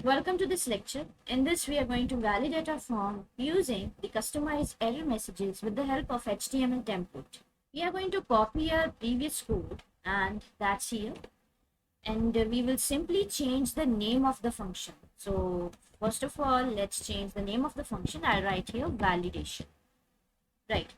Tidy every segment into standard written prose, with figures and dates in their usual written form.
Welcome to this lecture. In this, we are going to validate our form using the customized error messages with the help of HTML template. We are going to copy our previous code, and that's here. And we will simply change the name of the function. So first of all, let's change the name of the function. I'll write here validation. Right.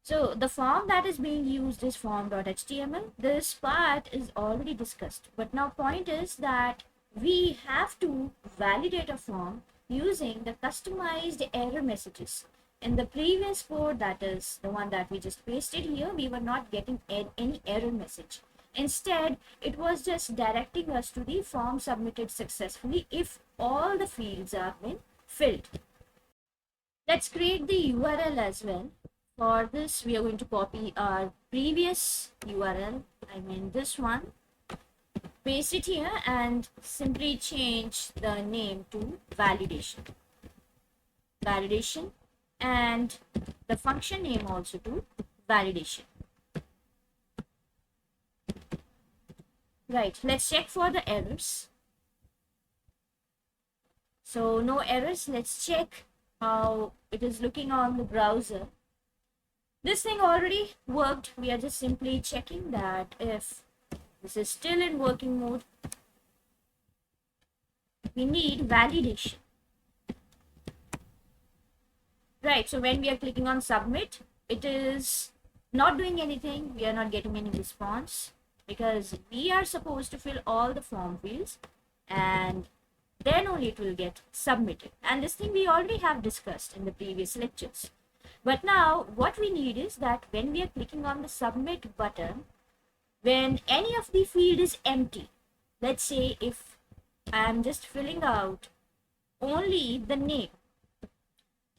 So the form that is being used is form.html. This part is already discussed, but now point is that we have to validate a form using the customized error messages. In the previous code, that is the one that we just pasted here, we were not getting any error message. Instead, it was just directing us to the form submitted successfully if all the fields have been filled. Let's create the URL as well. For this, we are going to copy our previous URL, I mean this one, paste it here and simply change the name to validation. Validation, and the function name also to validation. Right, let's check for the errors. So no errors. Let's check how it is looking on the browser. This thing already worked. We are just simply checking that if this is still in working mode, we need validation. Right, so when we are clicking on submit, it is not doing anything. We are not getting any response because we are supposed to fill all the form fields and then only it will get submitted. And this thing we already have discussed in the previous lectures. But now what we need is that when we are clicking on the submit button, when any of the field is empty, let's say if I am just filling out only the name,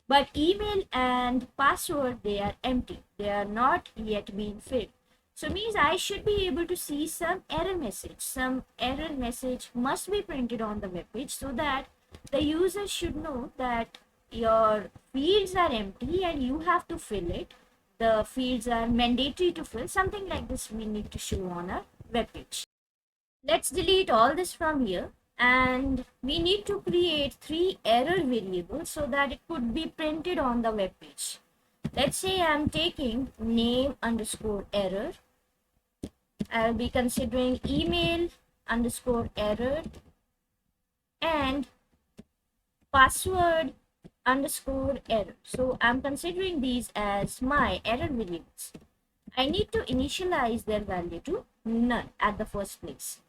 but email and password, they are empty. They are not yet being filled. So means I should be able to see some error message. Some error message must be printed on the web page so that the user should know that your fields are empty and you have to fill it. The fields are mandatory to fill. Something like this we need to show on our web page. Let's delete all this from here. And we need to create 3 error variables so that it could be printed on the web page. Let's say I'm taking name underscore error. I'll be considering email underscore error and password underscore error. So I'm considering these as my error variables. I need to initialize their value to none at the first place.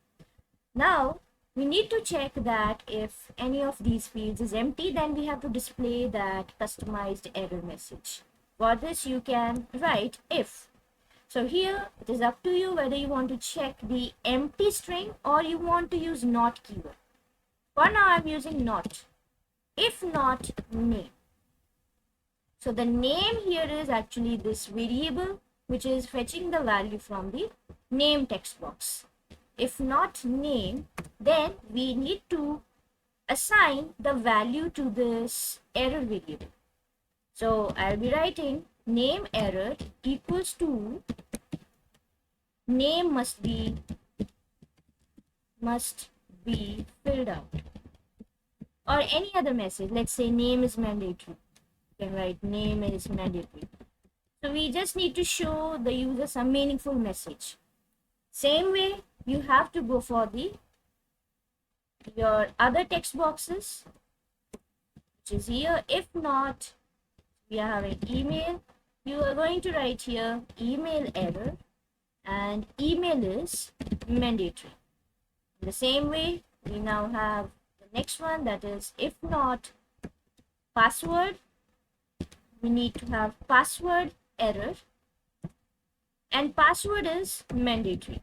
Now, we need to check that if any of these fields is empty, then we have to display that customized error message. For this, you can write if. So here, it is up to you whether you want to check the empty string or you want to use not keyword. For now, I'm using not. If not name. So the name here is actually this variable, which is fetching the value from the name text box. If not name, then we need to assign the value to this error variable. So I'll be writing name error equals to name must be filled out, or any other message. Let's say name is mandatory. You can write name is mandatory. So we just need to show the user some meaningful message. Same way, you have to go for your other text boxes, which is here. If not, we are having email. You are going to write here email error, and email is mandatory. In the same way, we now have the next one, that is if not password. We need to have password error, and password is mandatory.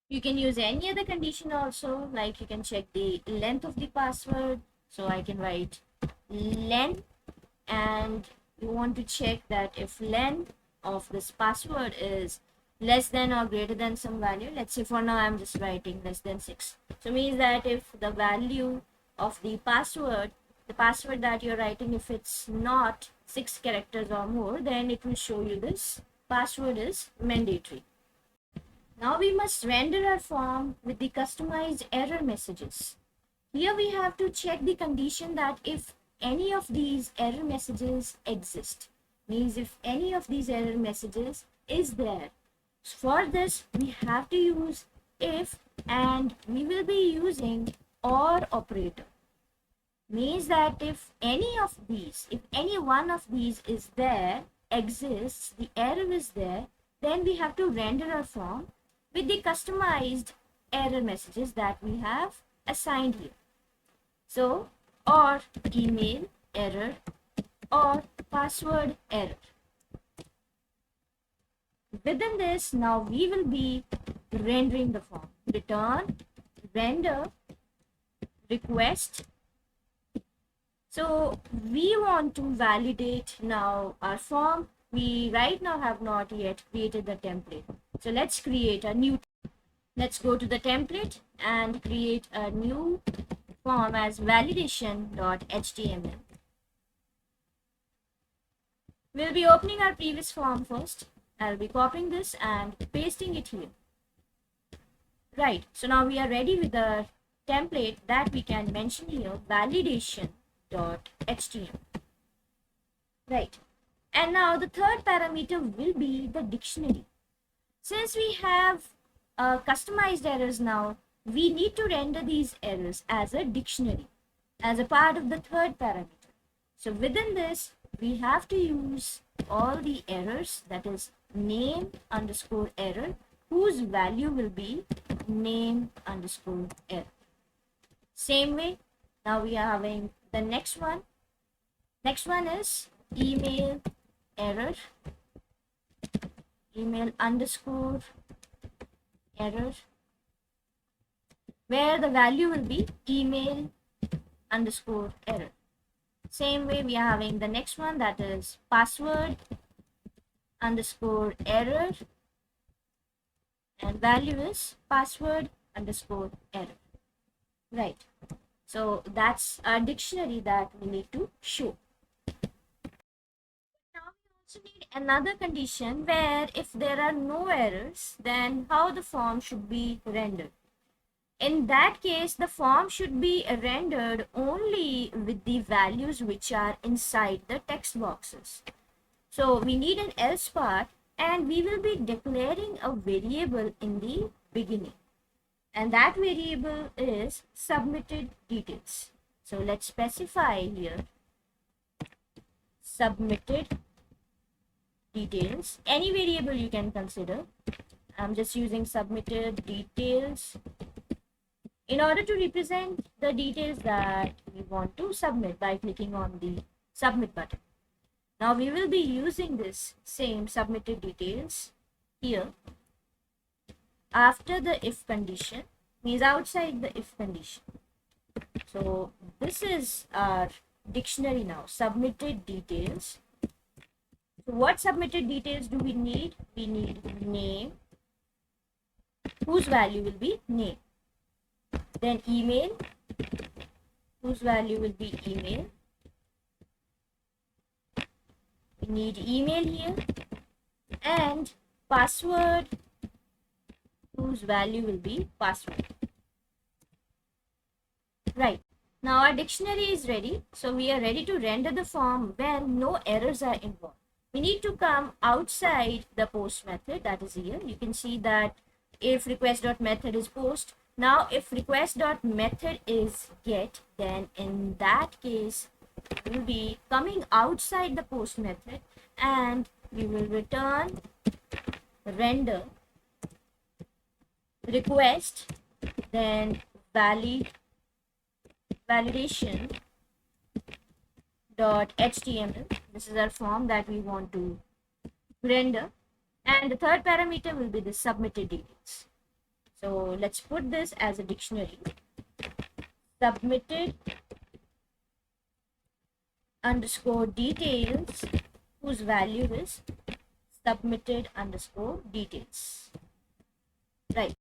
You can use any other condition also, like you can check the length of the password. So I can write len, and you want to check that if len of this password is less than or greater than some value. Let's say for now I'm just writing less than 6. So means that if the value of the password that you're writing, if it's not 6 characters or more, then it will show you this password is mandatory. Now we must render our form with the customized error messages. Here we have to check the condition that if any of these error messages exist, means if any of these error messages is there. For this we have to use if, and we will be using OR operator. Means that if any of these, if any one of these is there, exists, the error is there, then we have to render our form with the customized error messages that we have assigned here. So, or email error or password error. Within this, now we will be rendering the form. Return, render, request. So we want to validate now our form. We right now have not yet created the template. So let's create a new. Let's go to the template and create a new form as validation.html. We'll be opening our previous form first. I'll be copying this and pasting it here. Right, so now we are ready with the template that we can mention here, validation.html. Right, and now the third parameter will be the dictionary. Since we have customized errors now, we need to render these errors as a dictionary, as a part of the third parameter. So within this, we have to use all the errors, that is name underscore error, whose value will be name underscore error. Same way, now we are having the next one. Next one is email error, email underscore error, where the value will be email underscore error. Same way we are having the next one, that is password underscore error, and value is password underscore error. Right, so that's our dictionary that we need to show. Now we also need another condition where if there are no errors, then how the form should be rendered. In that case, the form should be rendered only with the values which are inside the text boxes. So we need an else part, and we will be declaring a variable in the beginning. And that variable is submitted details. So let's specify here submitted details. Any variable you can consider. I'm just using submitted details in order to represent the details that we want to submit by clicking on the submit button. Now we will be using this same submitted details here after the if condition, means outside the if condition. So this is our dictionary now, submitted details. So what submitted details do we need? We need name, whose value will be name. Then email, whose value will be email. We need email here, and password, whose value will be password. Right, now our dictionary is ready, so we are ready to render the form when no errors are involved. We need to come outside the post method, that is here. You can see that if request.method is post. Now if request.method is get, then in that case we will be coming outside the post method and we will return render request, then validation dot html. This is our form that we want to render, and the third parameter will be the submitted details. So let's put this as a dictionary, submitted underscore details, whose value is submitted underscore details. Right,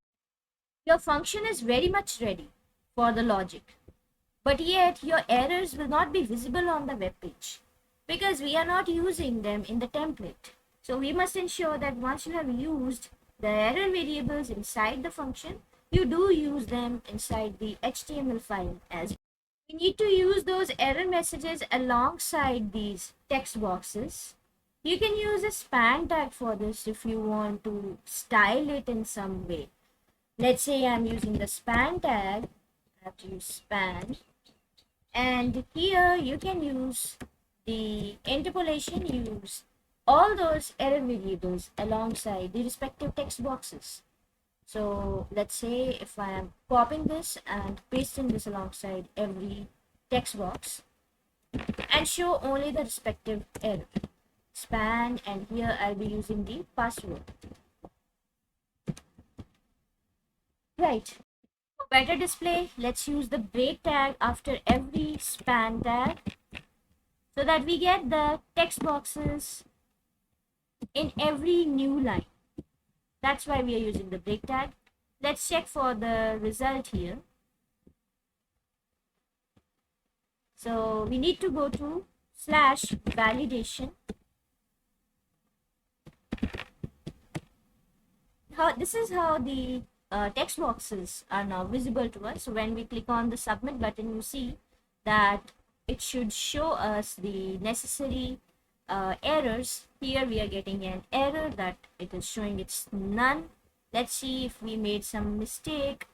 your function is very much ready for the logic, but yet your errors will not be visible on the web page because we are not using them in the template. So we must ensure that once you have used the error variables inside the function, you do use them inside the HTML file as well. We need to use those error messages alongside these text boxes. You can use a span tag for this if you want to style it in some way. Let's say I'm using the span tag. I have to use span, and here you can use the interpolation, use all those error variables alongside the respective text boxes. So let's say if I am copying this and pasting this alongside every text box and show only the respective error span, and here I'll be using the password. Right. For better display, let's use the break tag after every span tag so that we get the text boxes in every new line. That's why we are using the break tag. Let's check for the result here. So we need to go to /validation. This is how the text boxes are now visible to us. So when we click on the submit button, you see that it should show us the necessary errors. Here we are getting an error that it is showing it's none. Let's see if we made some mistake.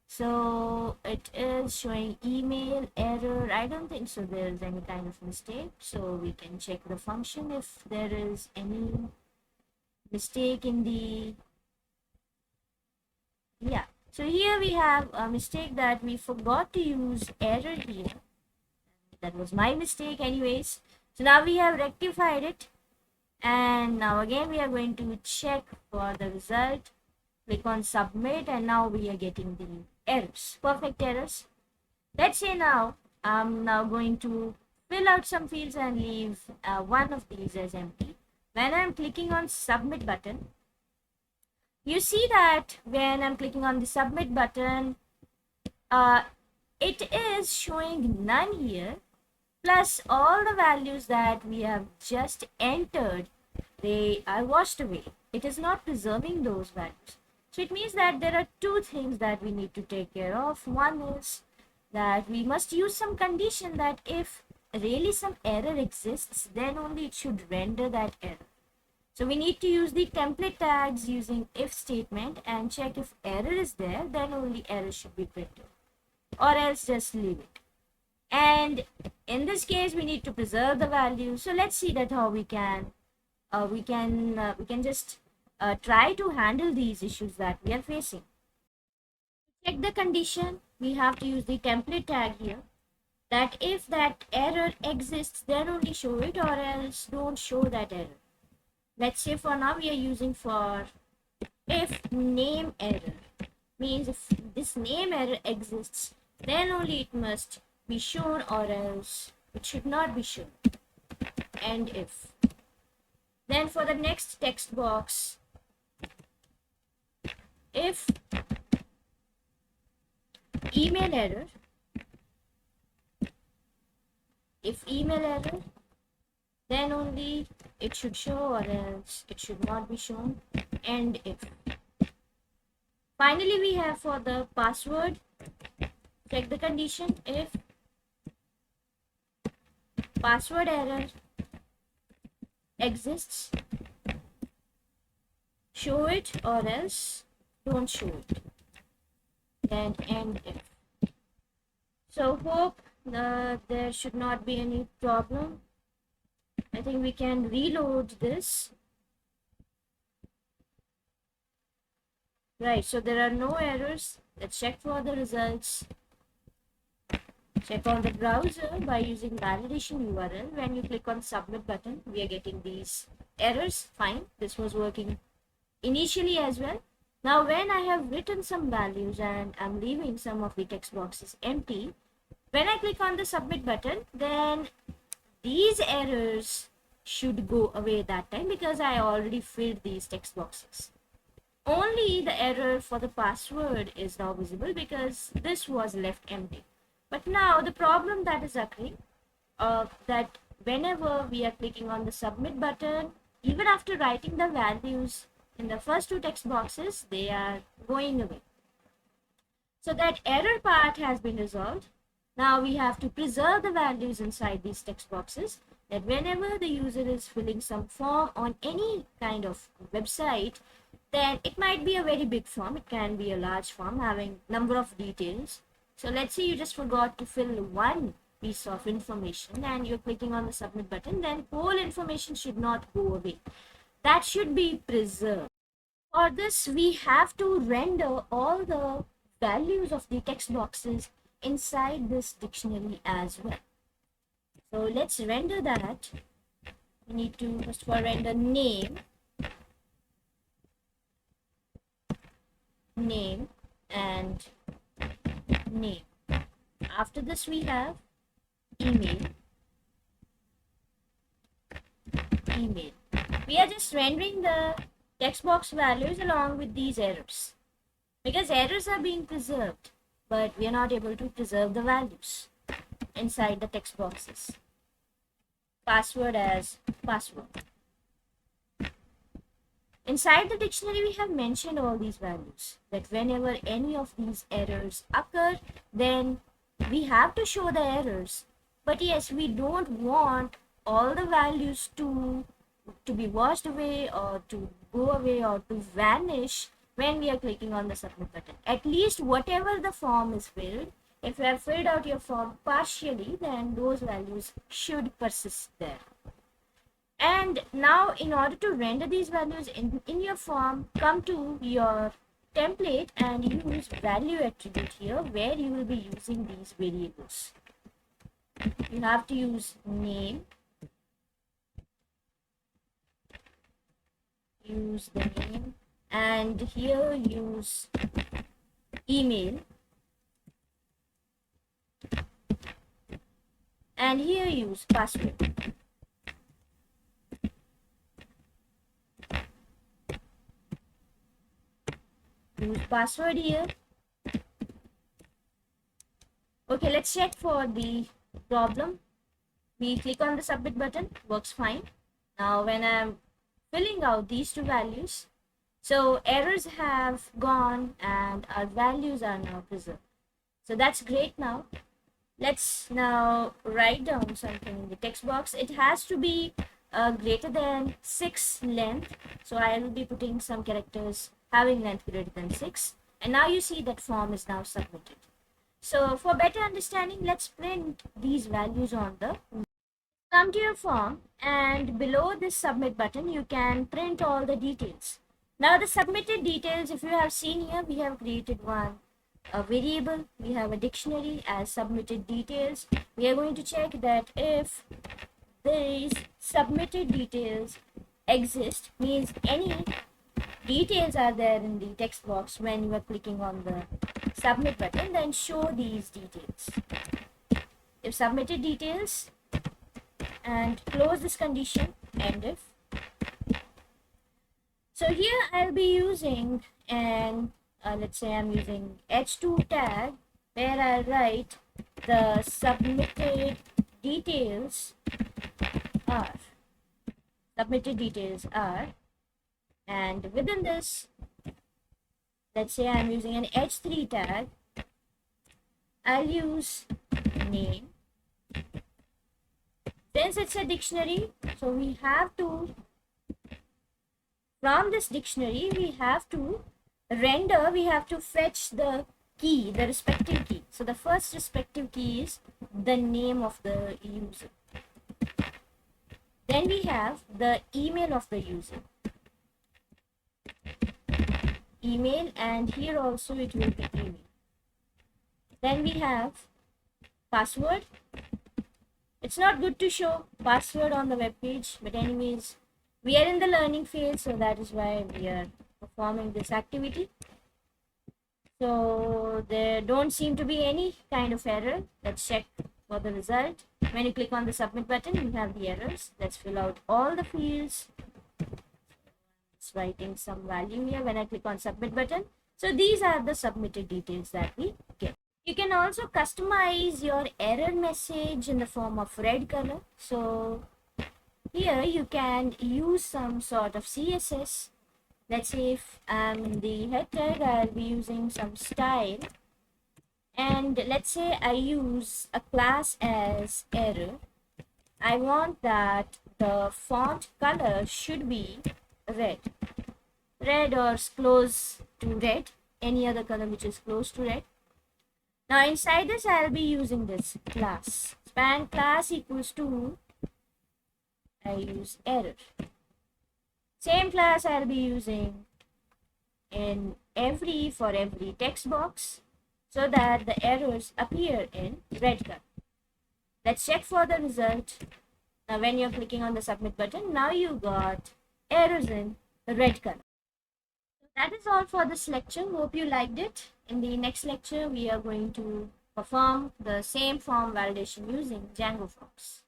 So it is showing email error. I don't think so there is any kind of mistake. So we can check the function if there is any mistake in the, yeah. So here we have a mistake that we forgot to use error here. That was my mistake anyways. So now we have rectified it, and now again we are going to check for the result. Click on submit, and now we are getting the errors, perfect errors. Let's say now I'm now going to fill out some fields and leave one of these as empty. When I'm clicking on submit button, you see that when I'm clicking on the submit button, it is showing none here, plus all the values that we have just entered, they are washed away. It is not preserving those values. So it means that there are two things that we need to take care of. One is that we must use some condition that if really some error exists, then only it should render that error. So we need to use the template tags using if statement and check if error is there, then only error should be printed, or else just leave it. And in this case we need to preserve the value. So let's see that how we can just try to handle these issues that we are facing. To check the condition, we have to use the template tag here, that if that error exists, then only show it, or else don't show that error. Let's say for now we are using for if name error, means if this name error exists, then only it must be shown, or else it should not be shown. And if. Then for the next text box, if email error, then only it should show, or else it should not be shown. And if. Finally we have for the password, check the condition. If password error exists, show it, or else don't show it. Then end if. So hope there should not be any problem. I think we can reload this. Right, so there are no errors. Let's check for the results. Check on the browser by using validation URL. When you click on submit button, we are getting these errors. Fine, this was working initially as well. Now when I have written some values and I'm leaving some of the text boxes empty, when I click on the submit button, then these errors should go away that time because I already filled these text boxes. Only the error for the password is now visible because this was left empty. But now the problem that is occurring, that whenever we are clicking on the submit button, even after writing the values, in the first two text boxes, they are going away. So that error part has been resolved. Now we have to preserve the values inside these text boxes, that whenever the user is filling some form on any kind of website, then it might be a very big form, it can be a large form having number of details. So let's say you just forgot to fill one piece of information and you're clicking on the submit button, then whole information should not go away. That should be preserved. For this, we have to render all the values of the text boxes inside this dictionary as well. So let's render that. We need to first of all render name, and name. After this, we have email. We are just rendering the text box values along with these errors, because errors are being preserved, but we are not able to preserve the values inside the text boxes. Password as password. Inside the dictionary, we have mentioned all these values, that whenever any of these errors occur, then we have to show the errors. But yes, we don't want all the values to be washed away or to go away or to vanish when we are clicking on the submit button. At least whatever the form is filled, if you have filled out your form partially, then those values should persist there. And now, in order to render these values in your form, come to your template and use value attribute here, where you will be using these variables. You have to use name, use the name, and here use email, and here use password. Use password here. Okay, let's check for the problem. We click on the submit button, works fine. Now when I'm filling out these two values, so errors have gone and our values are now preserved. So that's great. Now let's now write down something in the text box. It has to be greater than 6 length, so I will be putting some characters having length greater than 6, and now you see that form is now submitted. So for better understanding, let's print these values on the. Come to your form, and below this submit button you can print all the details. Now the submitted details, if you have seen here, we have created a variable, we have a dictionary as submitted details. We are going to check that if these submitted details exist, means any details are there in the text box when you are clicking on the submit button, then show these details. If submitted details, and close this condition, end if. So here I'll be using an let's say I'm using h2 tag, where I'll write the submitted details are, and within this, let's say I'm using an h3 tag, I'll use name. Since it's a dictionary, so we have to, from this dictionary, we have to render, we have to fetch the key, the respective key. So the first respective key is the name of the user. Then we have the email of the user. Email, and here also it will be email. Then we have password. It's not good to show password on the web page, but anyways, we are in the learning phase, so that is why we are performing this activity. So there don't seem to be any kind of error. Let's check for the result. When you click on the submit button, you have the errors. Let's fill out all the fields. It's writing some value here when I click on submit button. So these are the submitted details that we get. You can also customize your error message in the form of red color. So here you can use some sort of CSS Let's say if I'm in the head tag, I'll be using some style. And let's say I use a class as error. I want that the font color should be red. Red or close to red. Any other color which is close to red. Now inside this, I'll be using this class. Span class equals to, I use error. Same class I'll be using for every text box so that the errors appear in red color. Let's check for the result. Now when you're clicking on the submit button, now you got errors in red color. That is all for this lecture. Hope you liked it. In the next lecture, we are going to perform the same form validation using Django Forms.